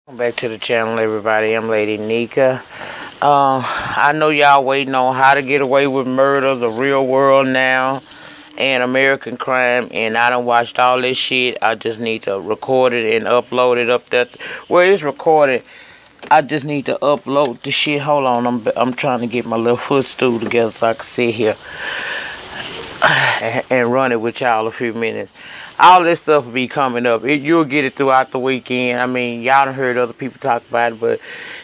Welcome back to the channel, everybody. I'm Lady Nika. I know y'all waiting on How to Get Away with Murder, The Real World Now, and American Crime, and I done watched all this shit. I just need to record it and upload it up there. Well, it's recorded. I just need to upload the shit. Hold on, I'm trying to get my little footstool together so I can sit here and run it with y'all a few minutes. All this stuff will be coming up. You'll get it throughout the weekend. I mean, y'all done heard other people talk about it, but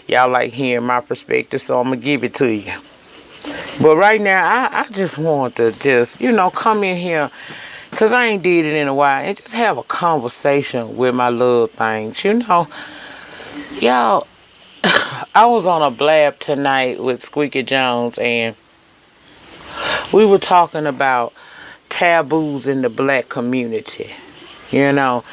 y'all like hearing my perspective, so I'm going to give it to you. But right now, I just want to come in here, because I ain't did it in a while, and just have a conversation with my little things. Y'all, I was on a blab tonight with Squeaky Jones, and we were talking about taboos in the black community, and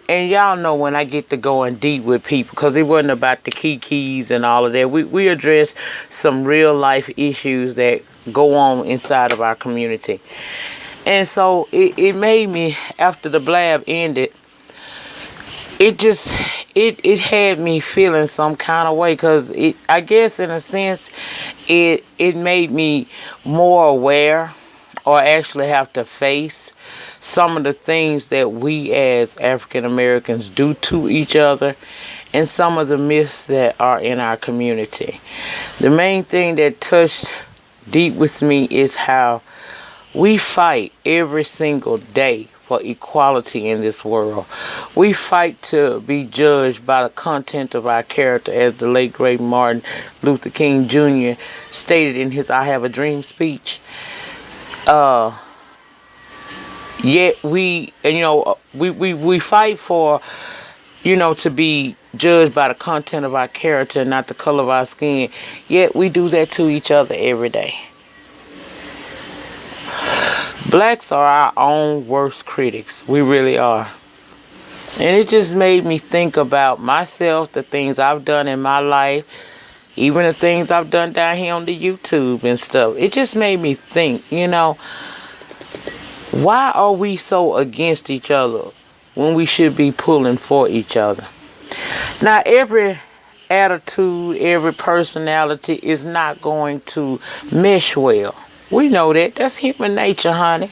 y'all know when I get to going deep with people, because it wasn't about the kikis and all of that. We address some real life issues that go on inside of our community. And so it made me, after the blab ended, it had me feeling some kind of way, because I guess in a sense it made me more aware, or actually have to face some of the things that we as African Americans do to each other, and some of the myths that are in our community. The main thing that touched deep with me is how we fight every single day for equality in this world. We fight to be judged by the content of our character, as the late great Martin Luther King Jr. stated in his I Have a Dream speech. Yet we fight for, to be judged by the content of our character, not the color of our skin. Yet we do that to each other every day. Blacks are our own worst critics. We really are. And it just made me think about myself, the things I've done in my life, even the things I've done down here on the YouTube and stuff. It just made me think, why are we so against each other when we should be pulling for each other? Now, every attitude, every personality is not going to mesh well. We know that. That's human nature, honey.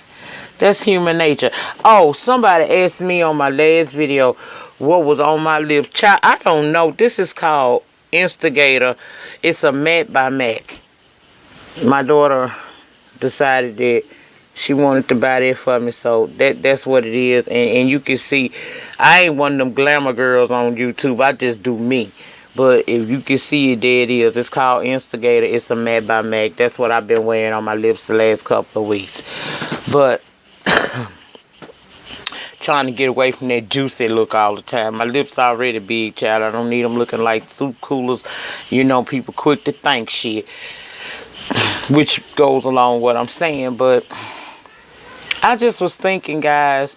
That's human nature. Oh, somebody asked me on my last video what was on my lips. Child, I don't know. This is called Instigator. It's a MAC by MAC. My daughter decided that she wanted to buy that for me, so that's what it is. And you can see, I ain't one of them glamour girls on YouTube. I just do me. But if you can see it, there it is. It's called Instigator. It's a MAC by MAC. That's what I've been wearing on my lips the last couple of weeks. But trying to get away from that juicy look all the time. My lips already big, child. I don't need them looking like soup coolers. People quick to think shit. Which goes along with what I'm saying. But I just was thinking, guys,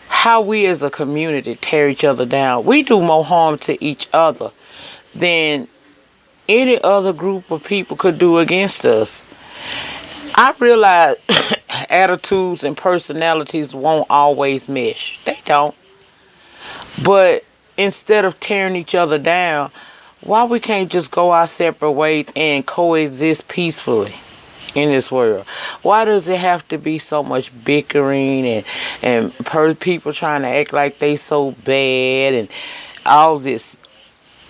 how we as a community tear each other down. We do more harm to each other than any other group of people could do against us. I realize attitudes and personalities won't always mesh. They don't. But instead of tearing each other down, why we can't just go our separate ways and coexist peacefully in this world? Why does it have to be so much bickering and people trying to act like they so bad and all this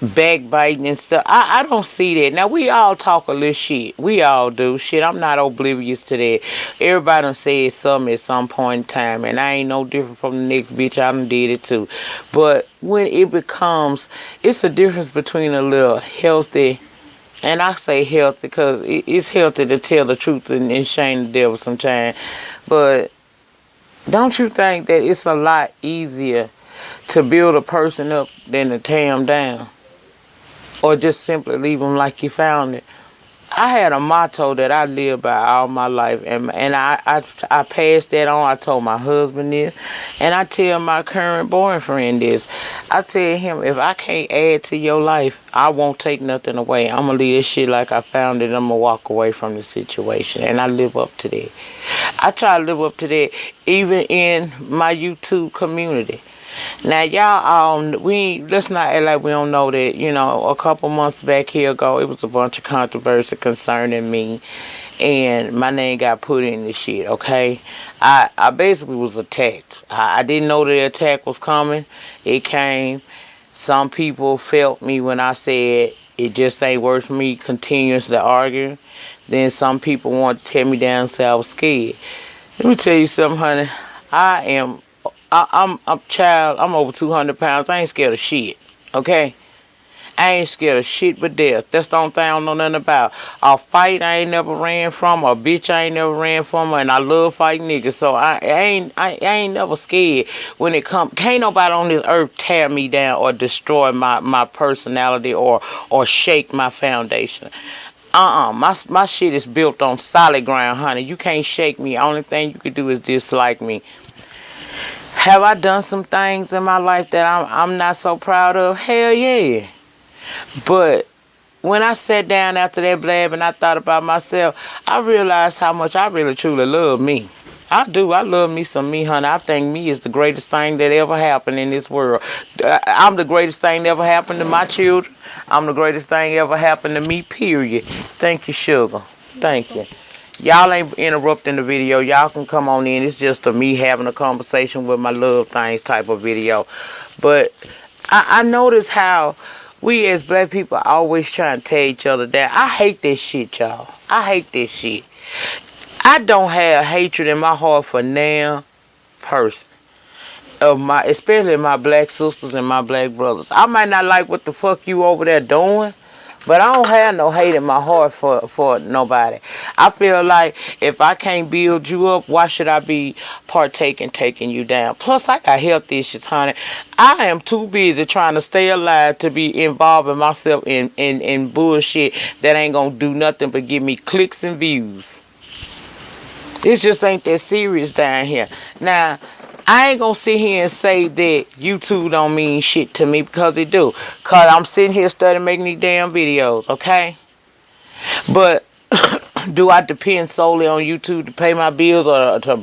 backbiting and stuff? I don't see that. Now, we all talk a little shit. We all do. Shit, I'm not oblivious to that. Everybody done said something at some point in time, and I ain't no different from the next bitch. I done did it too. But when it becomes, it's a difference between a little healthy, and I say healthy because it's healthy to tell the truth and shame the devil sometimes. But don't you think that it's a lot easier to build a person up than to tear them down? Or just simply leave them like you found it? I had a motto that I lived by all my life, and I passed that on. I told my husband this, and I tell my current boyfriend this. I tell him, if I can't add to your life, I won't take nothing away. I'm going to leave this shit like I found it. I'm going to walk away from the situation, and I live up to that. I try to live up to that even in my YouTube community. Now, y'all, let's not act like we don't know that, a couple months back here ago, it was a bunch of controversy concerning me, and my name got put in this shit, okay? I basically was attacked. I didn't know the attack was coming. It came. Some people felt me when I said it just ain't worth me continuously arguing. Then some people wanted to tear me down and say I was scared. Let me tell you something, honey. I'm child. I'm over 200 pounds. I ain't scared of shit. Okay? I ain't scared of shit but death. That's the only thing I don't know nothing about. A fight I ain't never ran from. A bitch I ain't never ran from. And I love fighting niggas. So I ain't never scared when it comes. Can't nobody on this earth tear me down or destroy my personality or shake my foundation. My shit is built on solid ground, honey. You can't shake me. Only thing you can do is dislike me. Have I done some things in my life that I'm not so proud of? Hell yeah. But when I sat down after that blab and I thought about myself, I realized how much I really truly love me. I do. I love me some me, honey. I think me is the greatest thing that ever happened in this world. I'm the greatest thing that ever happened to my children. I'm the greatest thing ever happened to me, period. Thank you, sugar. Thank you. Y'all ain't interrupting the video. Y'all can come on in. It's just me having a conversation with my love things type of video. But I notice how we as black people always trying to tear each other down. I hate this shit, y'all. I hate this shit. I don't have hatred in my heart for now person. Especially my black sisters and my black brothers. I might not like what the fuck you over there doing, but I don't have no hate in my heart for nobody. I feel like if I can't build you up, why should I be taking you down? Plus, I got health issues, honey. I am too busy trying to stay alive to be involving myself in bullshit that ain't gonna do nothing but give me clicks and views. This just ain't that serious down here. Now, I ain't gonna sit here and say that YouTube don't mean shit to me, because it do. Because I'm sitting here studying making these damn videos, okay? But do I depend solely on YouTube to pay my bills or to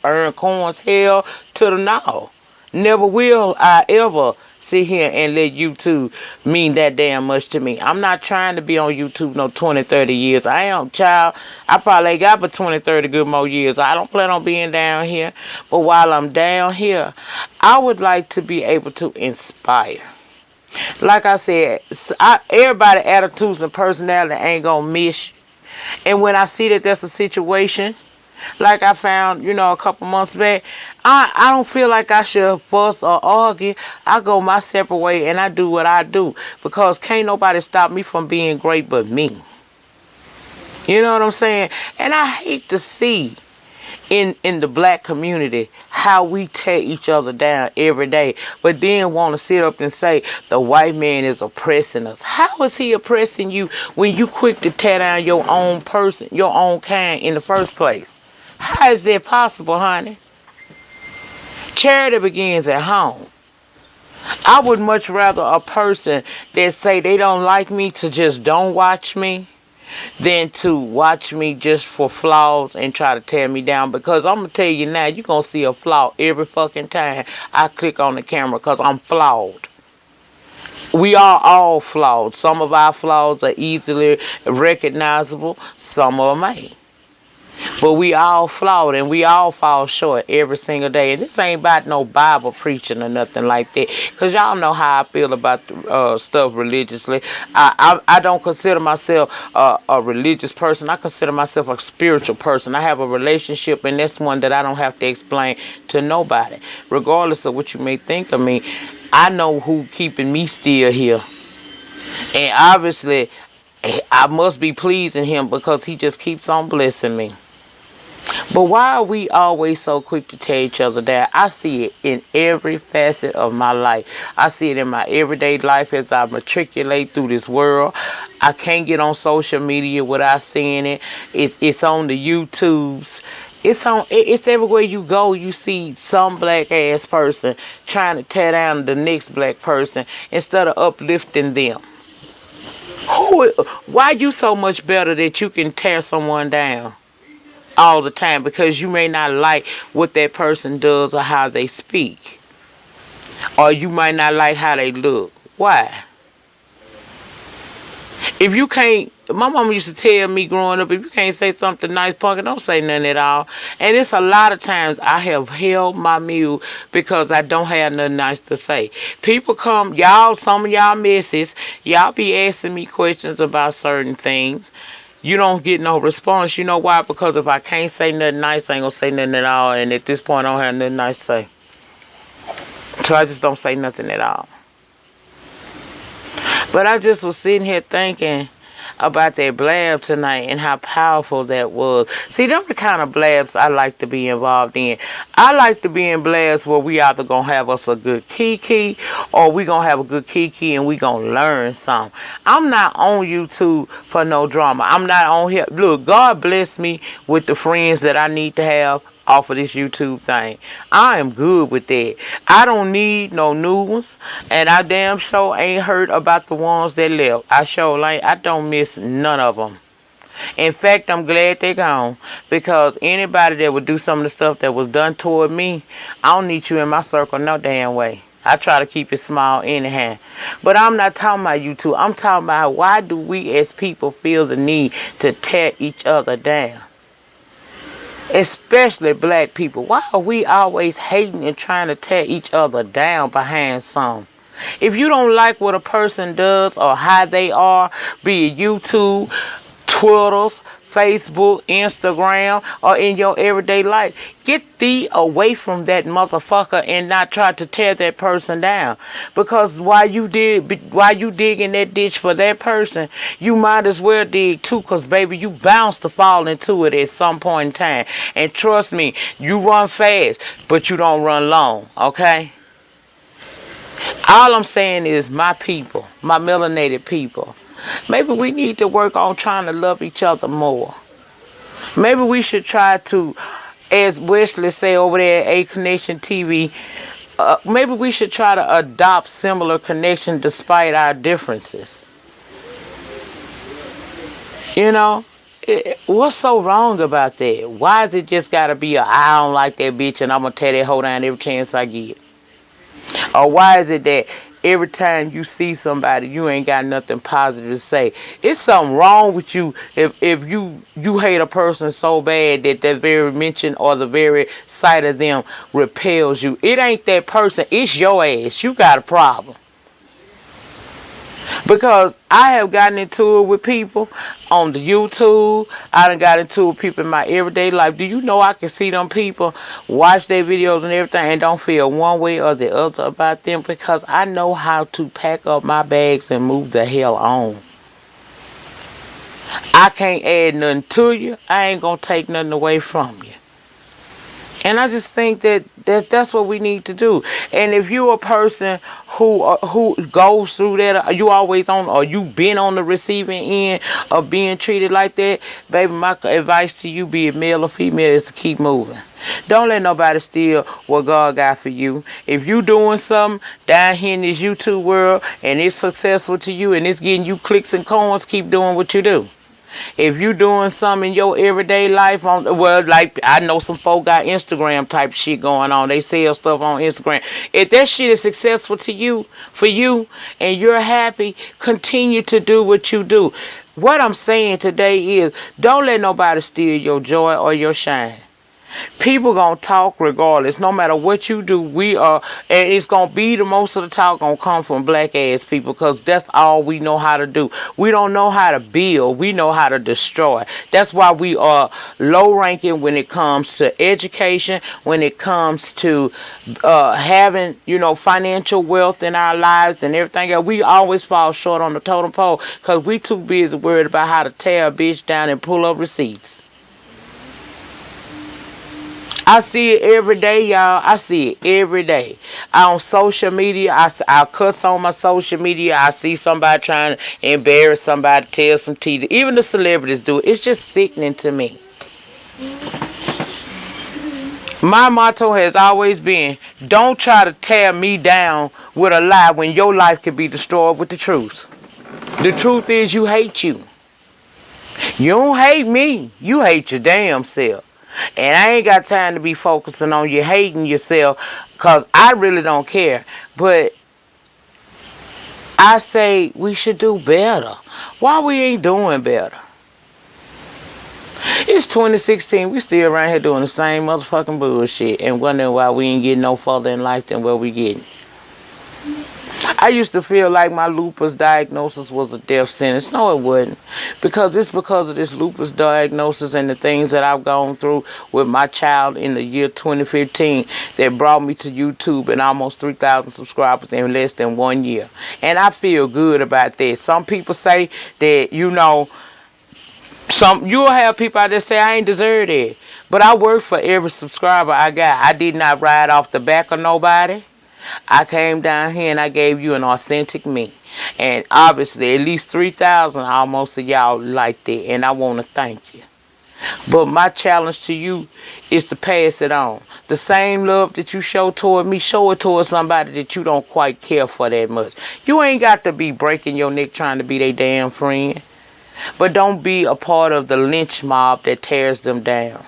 earn coins? Hell to the no. Never will I ever sit here and let YouTube mean that damn much to me. I'm not trying to be on YouTube no 20, 30 years. I am, child. I probably ain't got for 20, 30 good more years. I don't plan on being down here. But while I'm down here, I would like to be able to inspire. Like I said, everybody's attitudes and personality ain't gonna miss you. And when I see that that's a situation, like I found, a couple months back, I don't feel like I should fuss or argue. I go my separate way and I do what I do, because can't nobody stop me from being great but me. You know what I'm saying? And I hate to see in the black community how we tear each other down every day, but then want to sit up and say the white man is oppressing us. How is he oppressing you when you quick to tear down your own person, your own kind in the first place? How is that possible, honey? Charity begins at home. I would much rather a person that say they don't like me to just don't watch me than to watch me just for flaws and try to tear me down. Because I'm going to tell you now, you're going to see a flaw every fucking time I click on the camera, because I'm flawed. We are all flawed. Some of our flaws are easily recognizable. Some of them ain't. But we all flawed and we all fall short every single day. And this ain't about no Bible preaching or nothing like that. Because y'all know how I feel about stuff religiously. I don't consider myself a religious person. I consider myself a spiritual person. I have a relationship, and that's one that I don't have to explain to nobody. Regardless of what you may think of me, I know who keeping me still here. And obviously, I must be pleasing him, because he just keeps on blessing me. But why are we always so quick to tear each other down? I see it in every facet of my life. I see it in my everyday life as I matriculate through this world. I can't get on social media without seeing it. It's on the YouTubes. It's everywhere you go. You see some black ass person trying to tear down the next black person instead of uplifting them. Why you so much better that you can tear someone down all the time because you may not like what that person does or how they speak? Or you might not like how they look. Why? If you can't, my mama used to tell me growing up, if you can't say something nice, punk, don't say nothing at all. And it's a lot of times I have held my mule because I don't have nothing nice to say. People come, y'all, some of y'all misses, y'all be asking me questions about certain things. You don't get no response. You know why? Because if I can't say nothing nice, I ain't gonna say nothing at all. And at this point, I don't have nothing nice to say. So I just don't say nothing at all. But I just was sitting here thinking about that blab tonight and how powerful that was. See, them the kind of blabs I like to be involved in. I like to be in blabs where we either going to have us a good kiki or we going to have a good kiki and we going to learn something. I'm not on YouTube for no drama. I'm not on here. Look, God bless me with the friends that I need to have off of this YouTube thing. I am good with that. I don't need no new ones, and I damn sure ain't heard about the ones that left. I don't miss none of them. In fact, I'm glad they're gone, because anybody that would do some of the stuff that was done toward me, I don't need you in my circle no damn way. I try to keep it small anyhow. But I'm not talking about YouTube. I'm talking about why do we as people feel the need to tear each other down? Especially black people. Why are we always hating and trying to tear each other down behind something? If you don't like what a person does or how they are, be it YouTube, Twitter, Facebook, Instagram, or in your everyday life, get thee away from that motherfucker and not try to tear that person down. Because while you dig in that ditch for that person, you might as well dig too, because baby, you bound to fall into it at some point in time. And trust me, you run fast, but you don't run long, okay? All I'm saying is my people, my melanated people, maybe we need to work on trying to love each other more. Maybe we should try to, as Wesley say over there at A Connection TV, maybe we should try to adopt similar connection despite our differences. You know, what's so wrong about that? Why is it just got to be I don't like that bitch and I'm going to tear that hoe down every chance I get? Or why is it that every time you see somebody, you ain't got nothing positive to say? It's something wrong with you if you hate a person so bad that very mention or the very sight of them repels you. It ain't that person. It's your ass. You got a problem. Because I have gotten into it with people on the YouTube. I done got into it with people in my everyday life. Do you know I can see them people, watch their videos and everything, and don't feel one way or the other about them, because I know how to pack up my bags and move the hell on. I can't add nothing to you. I ain't going to take nothing away from you. And I just think that's what we need to do. And if you're a person who goes through that, you always on, or you been on the receiving end of being treated like that, baby, my advice to you, be it male or female, is to keep moving. Don't let nobody steal what God got for you. If you doing something down here in this YouTube world and it's successful to you and it's getting you clicks and coins, keep doing what you do. If you doing something in your everyday life, like I know some folk got Instagram type shit going on. They sell stuff on Instagram. If that shit is successful to you, for you, and you're happy, continue to do what you do. What I'm saying today is, don't let nobody steal your joy or your shine. People gonna talk regardless, no matter what you do. And it's gonna be the most of the talk gonna come from black ass people, because that's all we know how to do. We don't know how to build, we know how to destroy. That's why we are low ranking when it comes to education, when it comes to having, financial wealth in our lives and everything else. We always fall short on the totem pole because we too busy worried about how to tear a bitch down and pull up receipts. I see it every day, y'all. I see it every day. On social media, I cuss on my social media. I see somebody trying to embarrass somebody, tell some teeth. Even the celebrities do it. It's just sickening to me. My motto has always been, don't try to tear me down with a lie when your life can be destroyed with the truth. The truth is, you hate you. You don't hate me. You hate your damn self. And I ain't got time to be focusing on you hating yourself, because I really don't care. But I say we should do better. Why we ain't doing better? It's 2016. We still around here doing the same motherfucking bullshit and wondering why we ain't getting no further in life than where we getting. I used to feel like my lupus diagnosis was a death sentence. No, it wasn't. Because it's because of this lupus diagnosis and the things that I've gone through with my child in the year 2015 that brought me to YouTube and almost 3,000 subscribers in less than 1 year. And I feel good about that. Some people say that, you know, you'll have people out there say I ain't deserve it. But I work for every subscriber I got. I did not ride off the back of nobody. I came down here and I gave you an authentic me. And obviously at least 3,000 almost of y'all like that. And I want to thank you. But my challenge to you is to pass it on. The same love that you show toward me, show it toward somebody that you don't quite care for that much. You ain't got to be breaking your neck trying to be their damn friend. But don't be a part of the lynch mob that tears them down.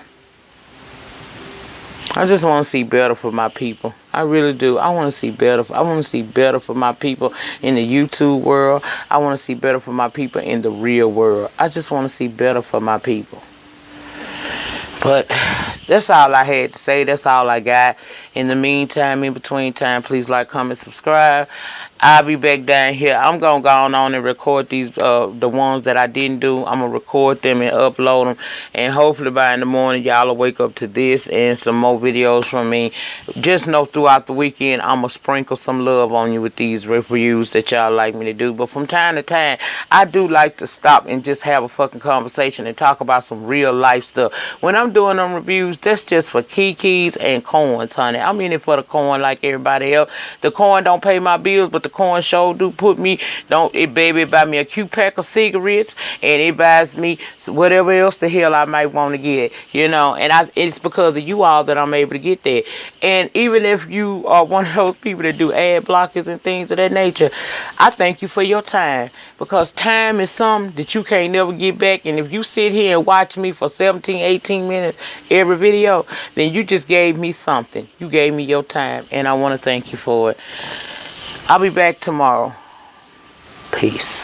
I just want to see better for my people. I really do. I want to see better. I want to see better for my people in the YouTube world. I want to see better for my people in the real world. I just want to see better for my people. But that's all I had to say. That's all I got. In the meantime, in between time, please like, comment, subscribe. I'll be back down here. I'm going to go on and record these, the ones that I didn't do. I'm going to record them and upload them. And hopefully by in the morning, y'all will wake up to this and some more videos from me. Just know throughout the weekend, I'm going to sprinkle some love on you with these reviews that y'all like me to do. But from time to time, I do like to stop and just have a fucking conversation and talk about some real life stuff. When I'm doing them reviews, that's just for kikis and coins, honey. I'm in it for the coin like everybody else. The coin don't pay my bills, but the coin show do put me, baby buy me a cute pack of cigarettes, and it buys me whatever else the hell I might want to get, you know, and it's because of you all that I'm able to get that. And even if you are one of those people that do ad blockers and things of that nature, I thank you for your time, because time is something that you can't never get back. And if you sit here and watch me for 17, 18 minutes every video, then you just gave me something. You gave me your time, and I want to thank you for it. I'll be back tomorrow. Peace.